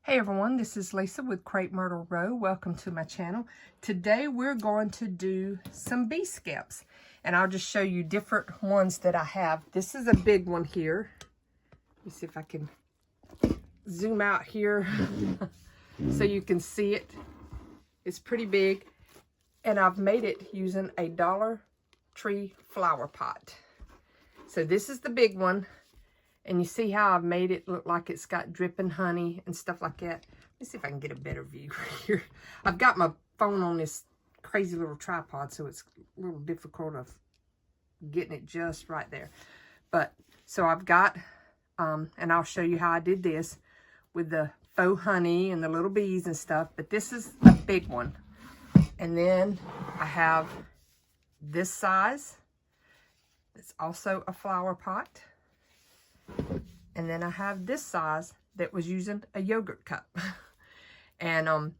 Hey everyone, this is Lisa with crepemyrtlerow. Welcome to my channel. Today we're going to do some bee skeps, and I'll just show you different ones that I have. This is a big one here. Let me see if I can zoom out here so you can see it. It's pretty big, and I've made it using a Dollar Tree flower pot. So this is the big one. And you see how I've made it look like it's got dripping honey and stuff like that. Let me see if I can get a better view here. I've got my phone on this crazy little tripod, so it's a little difficult of getting it just right there. But, so I've got, and I'll show you how I did this with the faux honey and the little bees and stuff. But this is a big one. And then I have this size. It's also a flower pot. And then I have this size that was using a yogurt cup. and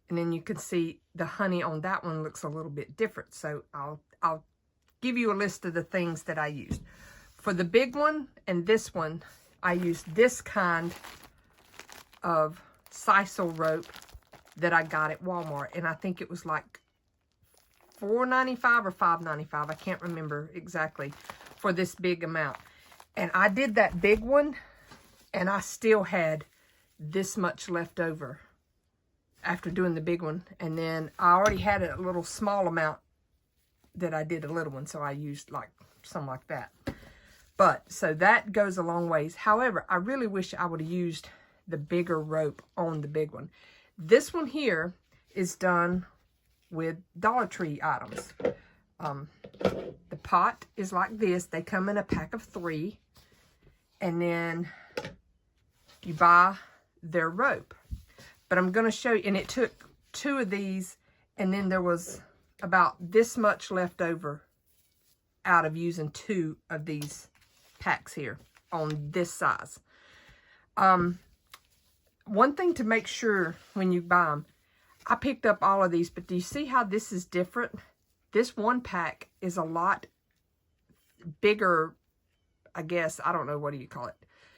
then you can see the honey on that one looks a little bit different. So I'll give you a list of the things that I used. For the big one and this one, I used this kind of sisal rope that I got at Walmart. And I think it was like $4.95 or $5.95. I can't remember exactly for this big amount. And I did that big one, and I still had this much left over after doing the big one. And then I already had a little small amount that I did a little one, so I used like something like that. But, so that goes a long ways. However, I really wish I would have used the bigger rope on the big one. This one here is done with Dollar Tree items. The pot is like this. They come in a pack of 3. And then you buy their rope. But I'm going to show you, and it took 2 of these, and then there was about this much left over out of using 2 of these packs here on this size. One thing to make sure when you buy them, I picked up all of these, but do you see how this is different? This one pack is a lot bigger, I guess. I don't know, what do you call it?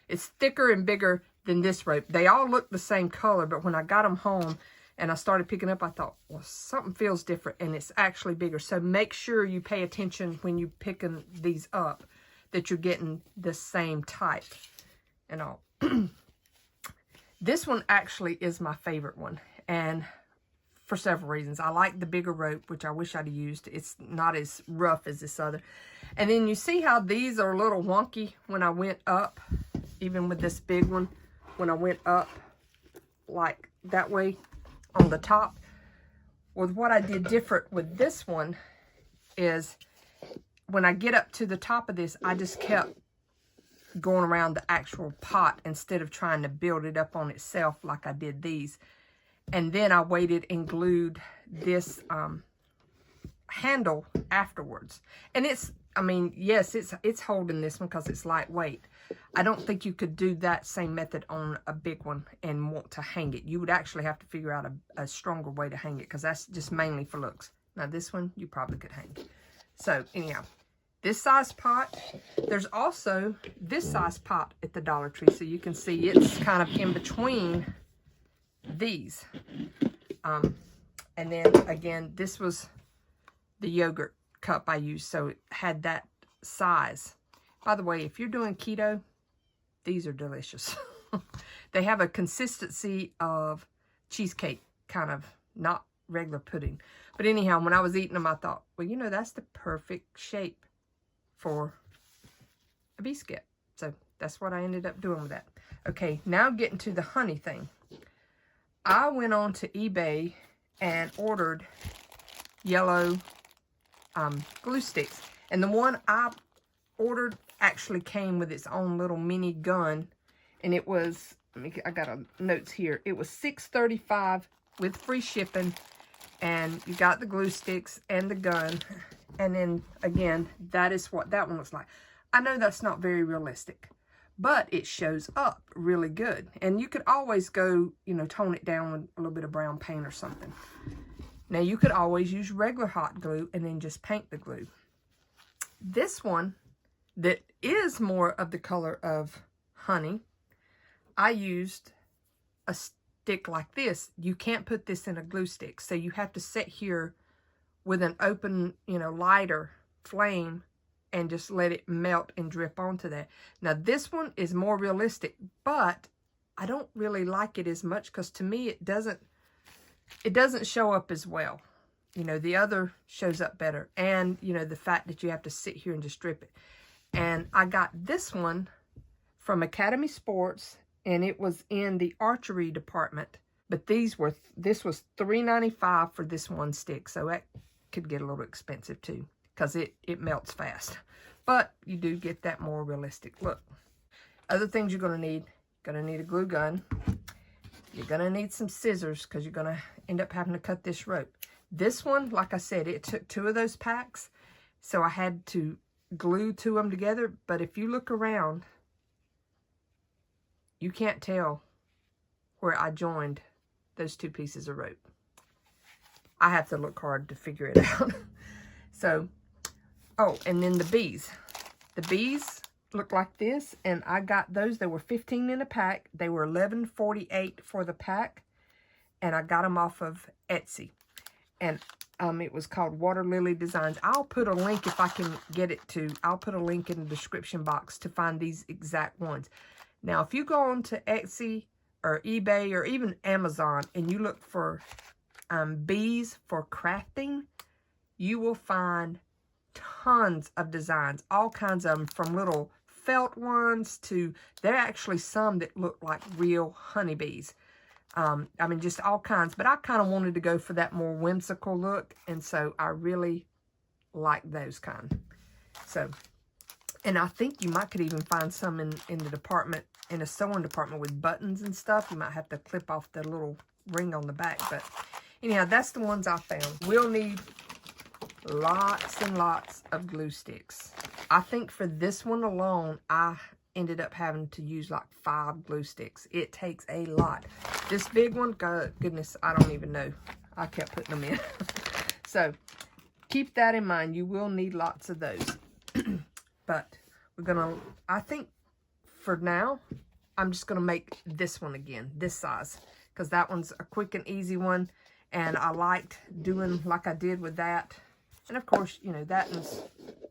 It's thicker and bigger than this rope. They all look the same color, but when I got them home and I started picking up, I thought, well, something feels different, and it's actually bigger. So make sure you pay attention when you're picking these up that you're getting the same type and all. This one actually is my favorite one, and for several reasons. I like the bigger rope, which I wish I'd used. It's not as rough as this other. And then you see how these are a little wonky when I went up, even with this big one, when I went up like that way on the top. Well, what I did different with this one is when I get up to the top of this, I just kept going around the actual pot instead of trying to build it up on itself like I did these. And then I waited and glued this handle afterwards. And it's, I mean, yes, it's holding this one because it's lightweight. I don't think you could do that same method on a big one and want to hang it. You would actually have to figure out a stronger way to hang it, because that's just mainly for looks. Now this one, you probably could hang. So anyhow, this size pot. There's also this size pot at the Dollar Tree. So you can see it's kind of in between these. And then again, this was the yogurt cup I used, so it had that size. By the way, if you're doing keto, these are delicious. They have a consistency of cheesecake, kind of, not regular pudding. But anyhow, when I was eating them, I thought, well, you know, that's the perfect shape for a bee skep. So that's what I ended up doing with that. Okay, now getting to the honey thing. I went on to eBay and ordered yellow glue sticks. And the one I ordered actually came with its own little mini gun. And it was, I got a notes here. It was $6.35 with free shipping. And you got the glue sticks and the gun. And then, again, that is what that one looks like. I know that's not very realistic, but it shows up really good. And you could always go, you know, tone it down with a little bit of brown paint or something. Now, you could always use regular hot glue and then just paint the glue. This one that is more of the color of honey, I used a stick like this, you can't put this in a glue stick. So you have to sit here with an open, you know, lighter flame and just let it melt and drip onto that. Now this one is more realistic, but I don't really like it as much because to me it doesn't show up as well. You know, the other shows up better. And, you know, the fact that you have to sit here and just drip it. And I got this one from Academy Sports, and it was in the archery department. But this was $3.95 for this one stick. So that could get a little expensive too, because it melts fast. But you do get that more realistic look. Other things you're going to need. Going to need a glue gun. You're going to need some scissors, because you're going to end up having to cut this rope. This one, like I said, it took 2 of those packs, so I had to glue 2 of them together. But if you look around, you can't tell where I joined those 2 pieces of rope. I have to look hard to figure it out. So, oh, and then the bees. The bees look like this, and I got those. They were 15 in a pack. They were $11.48 for the pack, and I got them off of Etsy. And it was called Water Lily Designs. I'll put a link if I can get it to. I'll put a link in the description box to find these exact ones. Now, if you go on to Etsy or eBay or even Amazon and you look for bees for crafting, you will find tons of designs, all kinds of them, from little felt ones to, there are actually some that look like real honeybees. I mean, just all kinds. But I kind of wanted to go for that more whimsical look. And so I really like those kind. So, and I think you could even find some in the department, in a sewing department with buttons and stuff. You might have to clip off the little ring on the back. But anyhow, that's the ones I found. We'll need lots and lots of glue sticks. I think for this one alone, I ended up having to use like 5 glue sticks. It takes a lot. This big one, goodness, I don't even know. I kept putting them in. So keep that in mind. You will need lots of those. But we're gonna, I think for now, I'm just gonna make this one again, this size, because that one's a quick and easy one, and I liked doing like I did with that. And of course, you know, that one's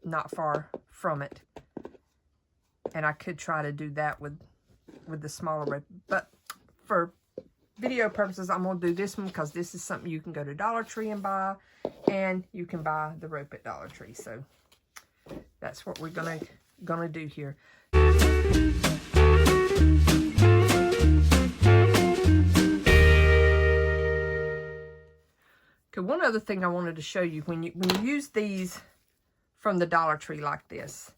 not far from it. And I could try to do that with the smaller rope. But for video purposes, I'm going to do this one because this is something you can go to Dollar Tree and buy. And you can buy the rope at Dollar Tree. So that's what we're gonna do here. Okay, one other thing I wanted to show you, when you use these from the Dollar Tree like this,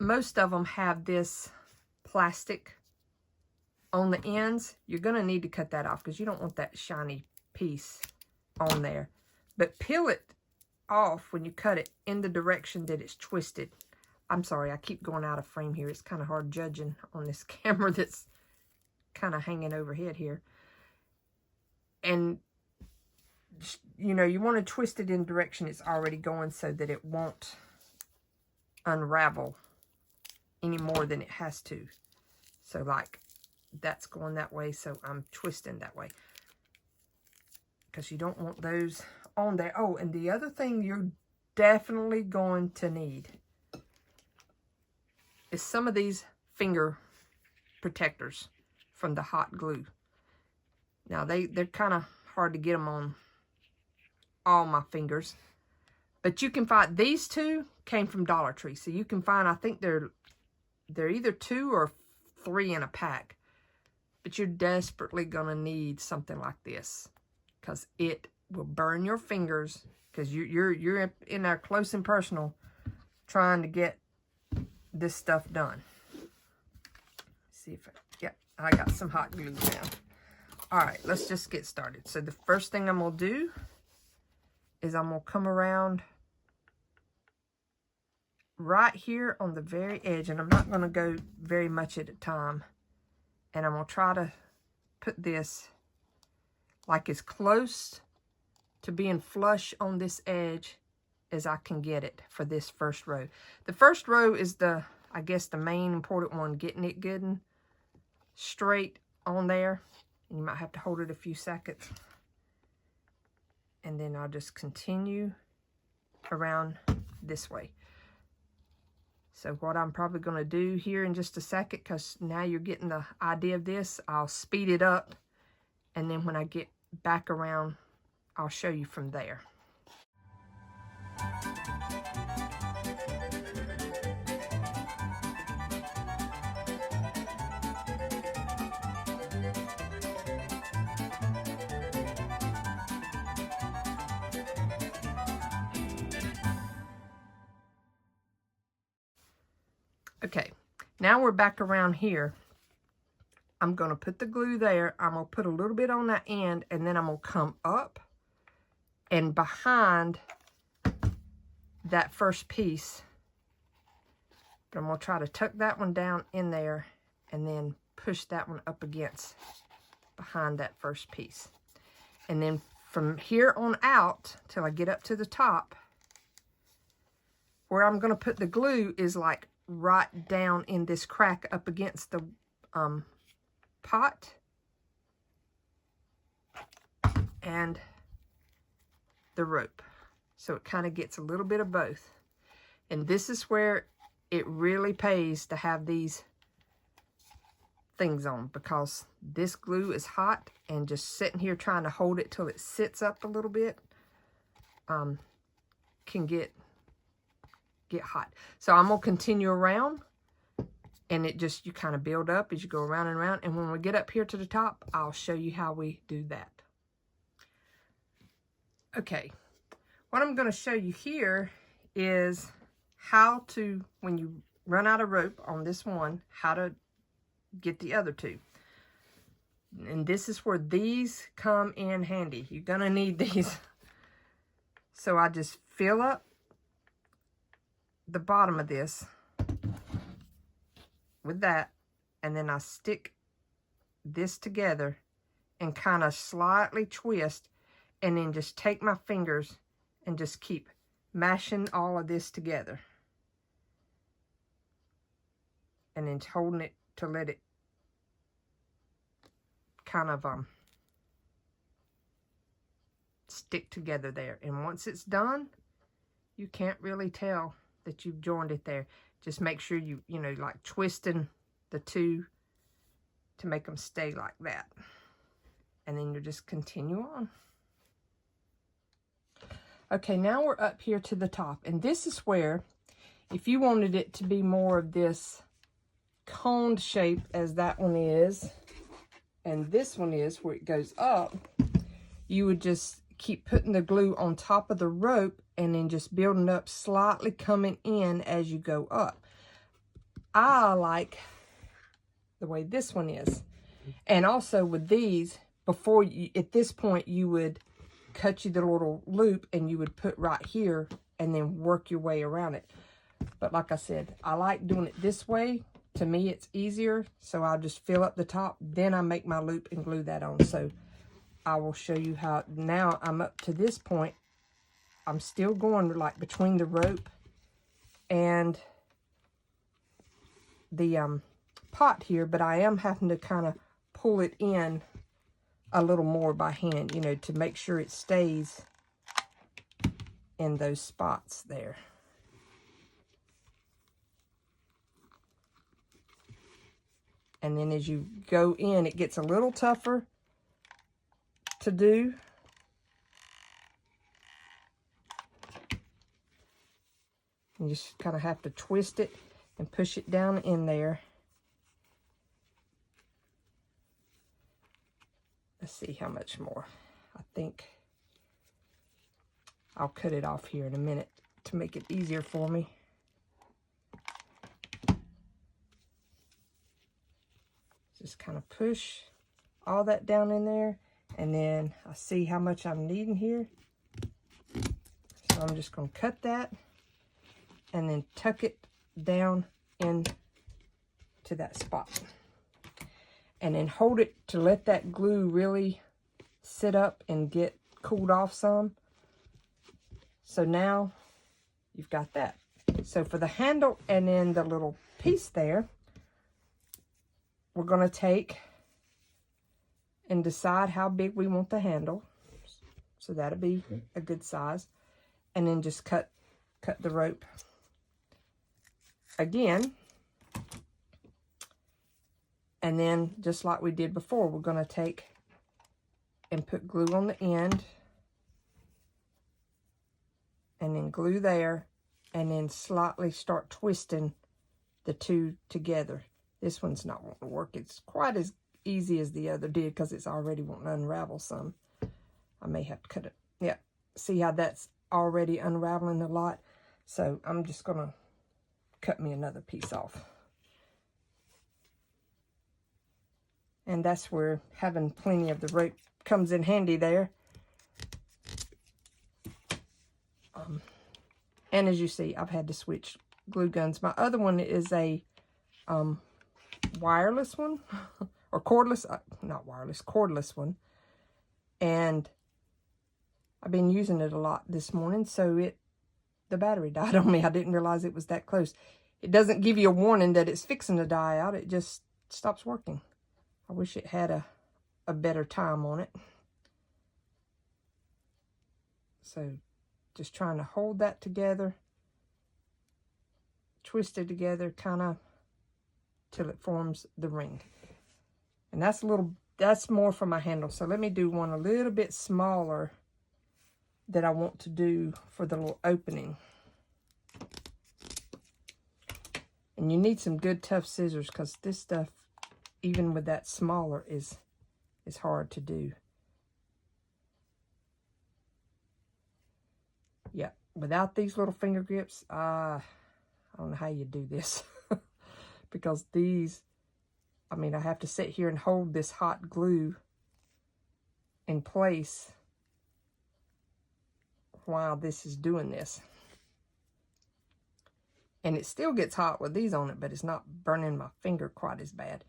most of them have this plastic on the ends. You're going to need to cut that off because you don't want that shiny piece on there. But peel it off when you cut it in the direction that it's twisted. I'm sorry, I keep going out of frame here. It's kind of hard judging on this camera that's kind of hanging overhead here. And you know, you want to twist it in the direction it's already going so that it won't unravel any more than it has to. So like that's going that way, so I'm twisting that way because you don't want those on there. Oh, and the other thing you're definitely going to need is some of these finger protectors from the hot glue. Now they're kind of hard to get them on all my fingers, but you can find these 2 came from Dollar Tree, so you can find, I think they're either 2 or 3 in a pack. But you're desperately gonna need something like this because it will burn your fingers, because you're in there close and personal trying to get this stuff done. See if I got some hot glue now. All right, let's just get started. So the first thing I'm gonna do is I'm going to come around right here on the very edge, and I'm not going to go very much at a time. And I'm going to try to put this like as close to being flush on this edge as I can get it for this first row. The first row is I guess the main important one, getting it good and straight on there. And you might have to hold it a few seconds. And then I'll just continue around this way. So what I'm probably going to do here in just a second, because now you're getting the idea of this, I'll speed it up. And then when I get back around, I'll show you from there. Okay, now we're back around here. I'm going to put the glue there. I'm going to put a little bit on that end, and then I'm going to come up and behind that first piece. But I'm going to try to tuck that one down in there and then push that one up against behind that first piece. And then from here on out till I get up to the top, where I'm going to put the glue is like right down in this crack up against the pot and the rope. So it kind of gets a little bit of both. And this is where it really pays to have these things on, because this glue is hot, and just sitting here trying to hold it till it sits up a little bit can get hot. So I'm going to continue around, and it just, you kind of build up as you go around and around. And when we get up here to the top, I'll show you how we do that. Okay, what I'm going to show you here is how to, when you run out of rope on this one, how to get the other two. And this is where these come in handy. You're going to need these. So I just fill up the bottom of this with that, and then I stick this together and kind of slightly twist, and then just take my fingers and just keep mashing all of this together, and then holding it to let it kind of stick together there. And once it's done, you can't really tell that you've joined it there. Just make sure you know, like twisting the two to make them stay like that. And then you just continue on. Okay, now we're up here to the top. And this is where, if you wanted it to be more of this coned shape as that one is, and this one is where it goes up, you would just keep putting the glue on top of the rope and then just building up, slightly coming in as you go up. I like the way this one is. And also with these, before you, at this point, you would cut you the little loop and you would put right here and then work your way around it. But like I said, I like doing it this way. To me, it's easier. So I'll just fill up the top, then I make my loop and glue that on. So I will show you how. Now I'm up to this point. I'm still going like between the rope and the pot here, but I am having to kind of pull it in a little more by hand, you know, to make sure it stays in those spots there. And then as you go in, it gets a little tougher to do. You just kind of have to twist it and push it down in there. Let's see how much more. I think I'll cut it off here in a minute to make it easier for me. Just kind of push all that down in there, and then I see how much I'm needing here. So I'm just going to cut that and then tuck it down into that spot. And then hold it to let that glue really sit up and get cooled off some. So now you've got that. So for the handle and then the little piece there, we're going to take and decide how big we want the handle. So that'll be a good size. And then just cut the rope again. And then, just like we did before, we're going to take and put glue on the end. And then glue there. And then slightly start twisting the two together. This one's not wanting to work. It's quite as easy as the other did because it's already wanting to unravel some. I may have to cut it. Yeah, see how that's already unraveling a lot? So I'm just going to cut me another piece off. And that's where having plenty of the rope comes in handy there. And as you see, I've had to switch glue guns. My other one is a wireless one, or cordless, not wireless, cordless one. And I've been using it a lot this morning, so the battery died on me. I didn't realize it was that close. It doesn't give you a warning that it's fixing to die out. It just stops working. I wish it had a better time on it. So just trying to hold that together, twist it together kind of till it forms the ring. And that's more for my handle. So let me do one a little bit smaller that I want to do for the little opening. And you need some good tough scissors because this stuff, even with that smaller, is hard to do. Yeah, without these little finger grips, I don't know how you do this. Because these, I mean, I have to sit here and hold this hot glue in place while this is doing this. And it still gets hot with these on it, but it's not burning my finger quite as bad.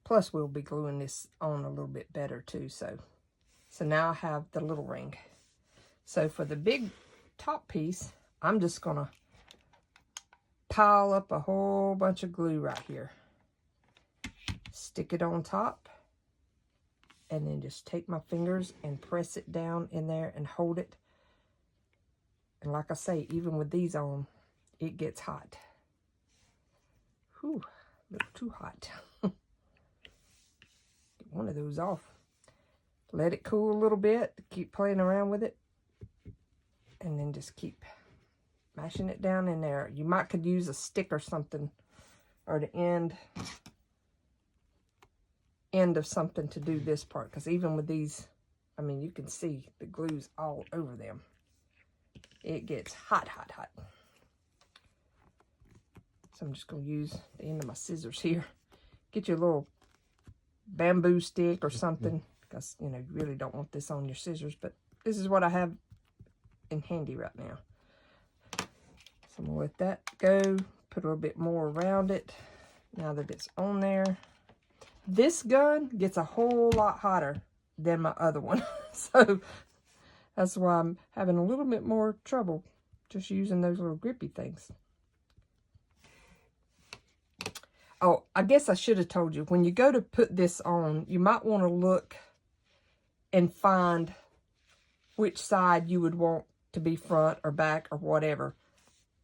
Plus, we'll be gluing this on a little bit better too. So now I have the little ring. So for the big top piece, I'm just going to pile up a whole bunch of glue right here. Stick it on top. And then just take my fingers and press it down in there and hold it. And like I say, even with these on, it gets hot. Whew, a little too hot. Get one of those off. Let it cool a little bit. Keep playing around with it. And then just keep mashing it down in there. You could use a stick or something, or the end of something to do this part. Because even with these, I mean, you can see the glue's all over them. It gets hot, hot, hot. So I'm just going to use the end of my scissors here. Get your little bamboo stick or something. Because, you know, you really don't want this on your scissors. But this is what I have in handy right now. So I'm going to let that go. Put a little bit more around it. Now that it's on there. This gun gets a whole lot hotter than my other one. So that's why I'm having a little bit more trouble just using those little grippy things. Oh, I guess I should have told you. When you go to put this on, you might want to look and find which side you would want to be front or back or whatever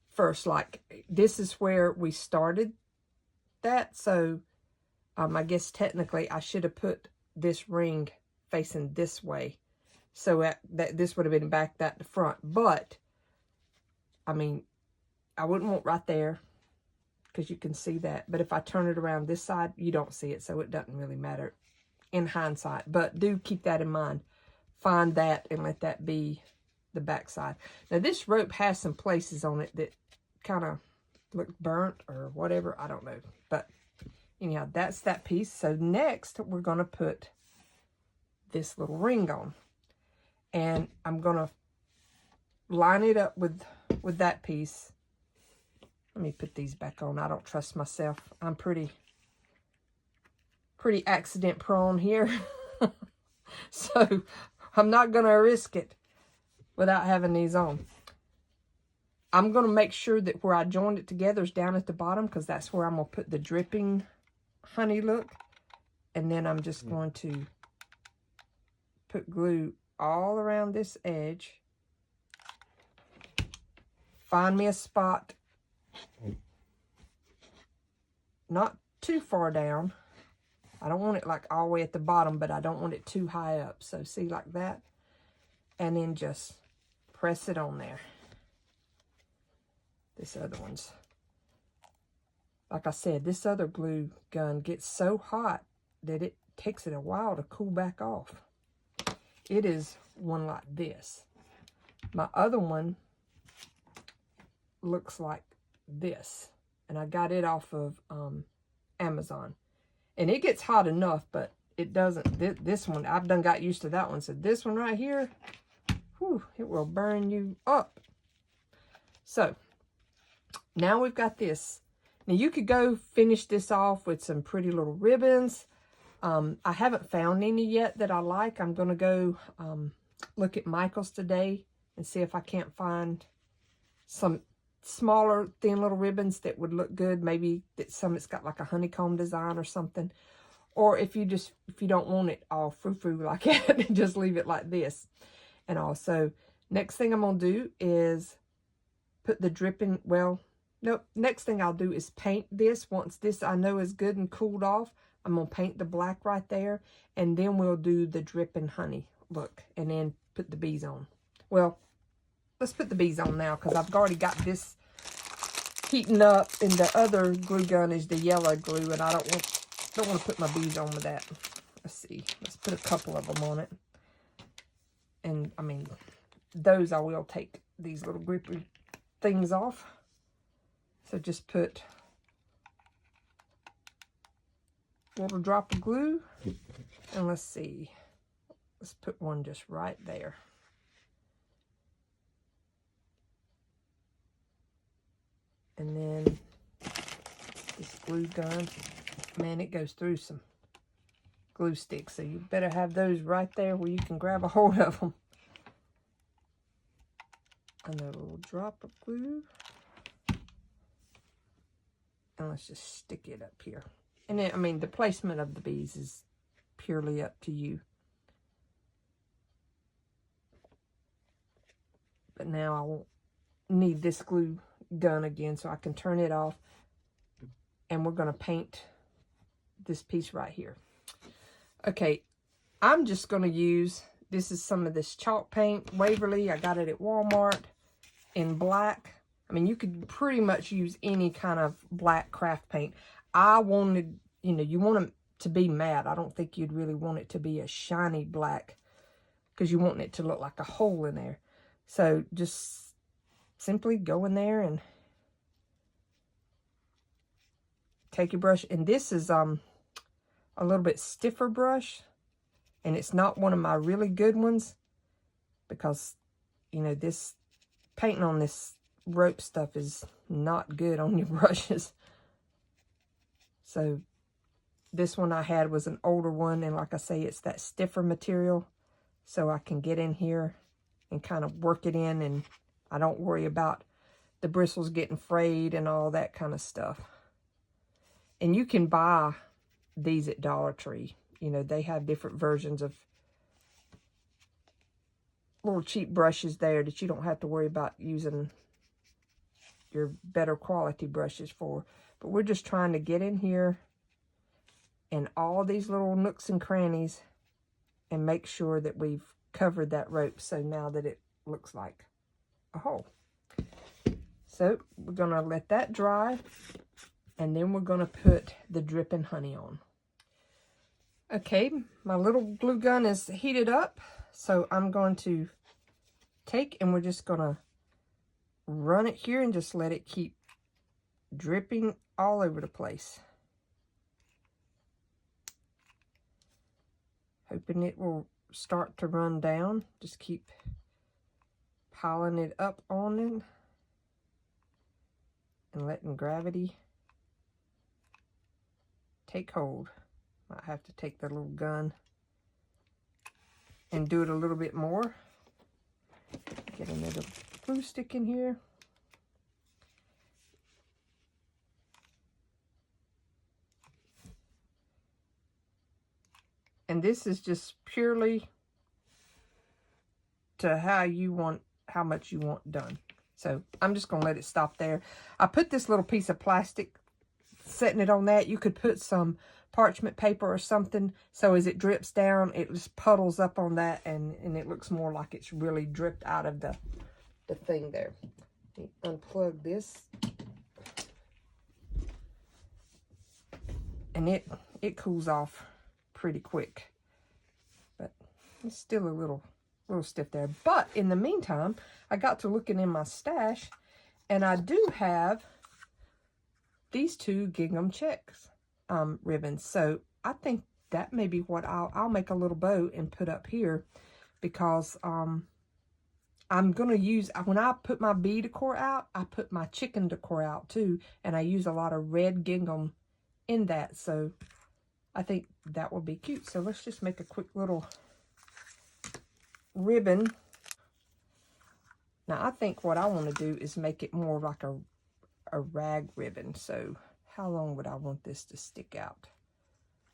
first. Like, this is where we started that. So, I guess technically I should have put this ring facing this way. So that this would have been back, that to front. But, I mean, I wouldn't want right there because you can see that. But if I turn it around this side, you don't see it. So it doesn't really matter in hindsight. But do keep that in mind. Find that and let that be the back side. Now, this rope has some places on it that kind of look burnt or whatever. I don't know. But anyhow, that's that piece. So next, we're going to put this little ring on. And I'm going to line it up with that piece. Let me put these back on. I don't trust myself. I'm pretty accident prone here. So I'm not going to risk it without having these on. I'm going to make sure that where I joined it together is down at the bottom, because that's where I'm going to put the dripping honey look. And then I'm just going to put glue all around this edge. Find me a spot, not too far down. I don't want it like all the way at the bottom, but I don't want it too high up. So see, like that. And then just press it on there. This other one's, like I said, this other glue gun gets so hot that it takes it a while to cool back off. It is one like this. My other one looks like this. And I got it off of Amazon. And it gets hot enough, but it doesn't. This one, I've done got used to that one. So this one right here, whew, it will burn you up. So now we've got this. Now you could go finish this off with some pretty little ribbons. I haven't found any yet that I like. I'm going to go look at Michael's today and see if I can't find some smaller, thin little ribbons that would look good. Maybe it's got like a honeycomb design or something. Or if you don't want it all frou-frou like that, just leave it like this. And also, next thing I'm going to do is put the dripping, well, nope. Next thing I'll do is paint this. Once this I know is good and cooled off, I'm going to paint the black right there. And then we'll do the dripping honey look. And then put the bees on. Well, let's put the bees on now because I've already got this heating up. And the other glue gun is the yellow glue. And I don't want to put my bees on with that. Let's see. Let's put a couple of them on it. And, I mean, those I will take these little grippy things off. So just put a little drop of glue. And let's see. Let's put one just right there. And then this glue gun, man, it goes through some glue sticks. So you better have those right there where you can grab a hold of them. Another little drop of glue. And let's just stick it up here. And then, I mean, the placement of the bees is purely up to you. But now I won't need this glue gun again, so I can turn it off. And we're going to paint this piece right here. Okay, I'm just going to use, this is some of this chalk paint, Waverly. I got it at Walmart in black. I mean, you could pretty much use any kind of black craft paint. I wanted, you know, you want it to be matte. I don't think you'd really want it to be a shiny black because you want it to look like a hole in there. So just simply go in there and take your brush. And this is a little bit stiffer brush. And it's not one of my really good ones because, you know, this painting on this rope stuff is not good on your brushes. So this one I had was an older one, and like I say, it's that stiffer material, so I can get in here and kind of work it in, and I don't worry about the bristles getting frayed and all that kind of stuff. And you can buy these at Dollar Tree. You know, they have different versions of little cheap brushes there that you don't have to worry about using your better quality brushes for. But we're just trying to get in here in all these little nooks and crannies and make sure that we've covered that rope, so now that it looks like a hole. So we're going to let that dry, and then we're going to put the dripping honey on. Okay, my little glue gun is heated up, so I'm going to take, and we're just going to run it here and just let it keep dripping all over the place. Hoping it will start to run down. Just keep piling it up on it and letting gravity take hold. Might have to take the little gun and do it a little bit more. Get another glue stick in here. And this is just purely to how much you want done. So I'm just going to let it stop there. I put this little piece of plastic, setting it on that. You could put some parchment paper or something, so as it drips down, it just puddles up on that, and it looks more like it's really dripped out of the thing there. Unplug this. And it cools off pretty quick. But it's still a little stiff there. But in the meantime, I got to looking in my stash, and I do have these two gingham checks ribbons. So I think that may be what I'll make a little bow and put up here, because I'm going to use, when I put my bee decor out, I put my chicken decor out too, and I use a lot of red gingham in that. So I think that will be cute. So let's just make a quick little ribbon. Now I think what I want to do is make it more like a rag ribbon. So how long would I want this to stick out?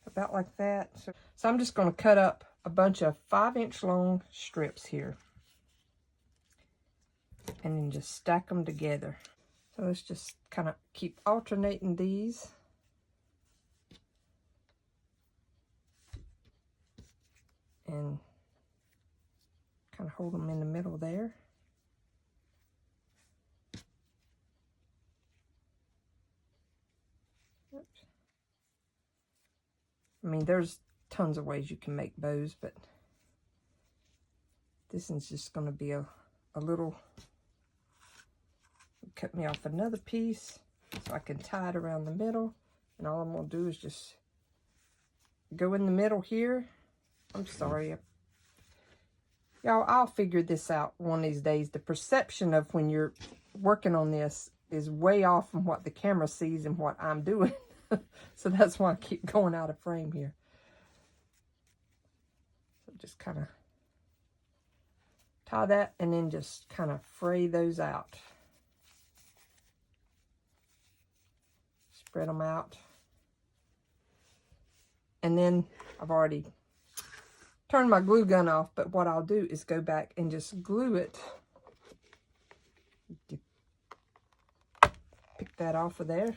About like that. So I'm just going to cut up a bunch of 5-inch long strips here, and then just stack them together. So let's just kind of keep alternating these. And kind of hold them in the middle there. Oops. I mean, there's tons of ways you can make bows, but this one's just going to be a little, cut me off another piece so I can tie it around the middle. And all I'm going to do is just go in the middle here. I'm sorry. Y'all, I'll figure this out one of these days. The perception of when you're working on this is way off from what the camera sees and what I'm doing. So that's why I keep going out of frame here. So just kind of tie that, and then just kind of fray those out. Spread them out. And then I've already turned my glue gun off, but what I'll do is go back and just glue it. Pick that off of there.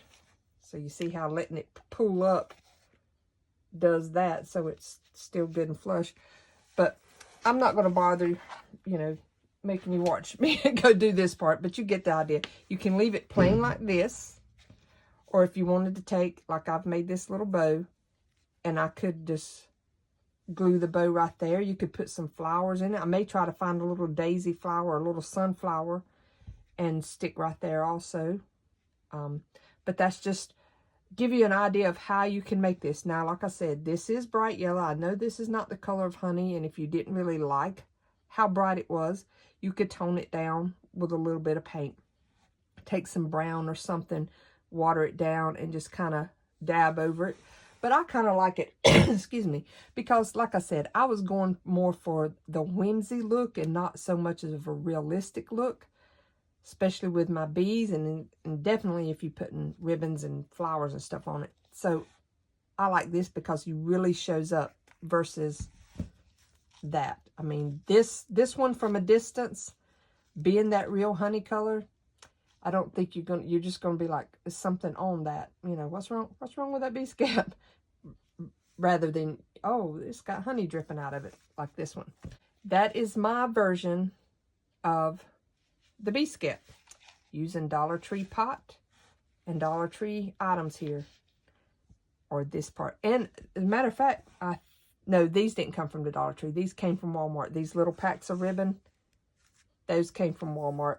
So you see how letting it pull up does that, so it's still good and flush. But I'm not going to bother, making you watch me go do this part, but you get the idea. You can leave it plain like this, or if you wanted to take, like I've made this little bow, and I could just glue the bow right there. You could put some flowers in it. I may try to find a little daisy flower or a little sunflower and stick right there also. But that's just give you an idea of how you can make this. Now, like I said, this is bright yellow. I know this is not the color of honey, and if you didn't really like how bright it was, you could tone it down with a little bit of paint. Take some brown or something, water it down, and just kind of dab over it. But I kind of like it, excuse me, because like I said, I was going more for the whimsy look and not so much of a realistic look, especially with my bees, and definitely if you're putting ribbons and flowers and stuff on it. So I like this because it really shows up versus that. I mean, this one from a distance, being that real honey color, I don't think you're just gonna be like, is something on that, what's wrong with that Bee Skep, rather than, oh, it's got honey dripping out of it, like this one. That is my version of the Bee Skep, using Dollar Tree pot and Dollar Tree items here, or this part. And as a matter of fact, no, these didn't come from the Dollar Tree. These came from Walmart. These little packs of ribbon, those came from Walmart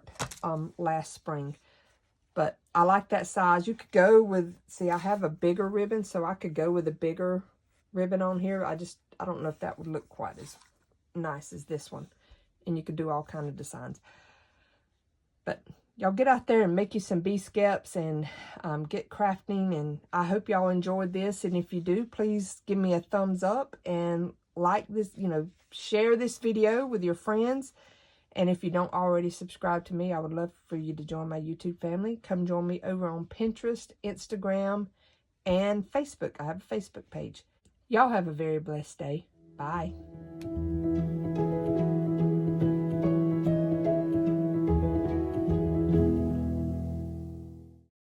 last spring. But I like that size. You could go with, see, I have a bigger ribbon, so I could go with a bigger ribbon on here. I don't know if that would look quite as nice as this one. And you could do all kind of designs. But y'all get out there and make you some Bee Skeps and get crafting. And I hope y'all enjoyed this. And if you do, please give me a thumbs up and like this, share this video with your friends. And if you don't already subscribe to me, I would love for you to join my YouTube family. Come join me over on Pinterest, Instagram, and Facebook. I have a Facebook page. Y'all have a very blessed day. Bye.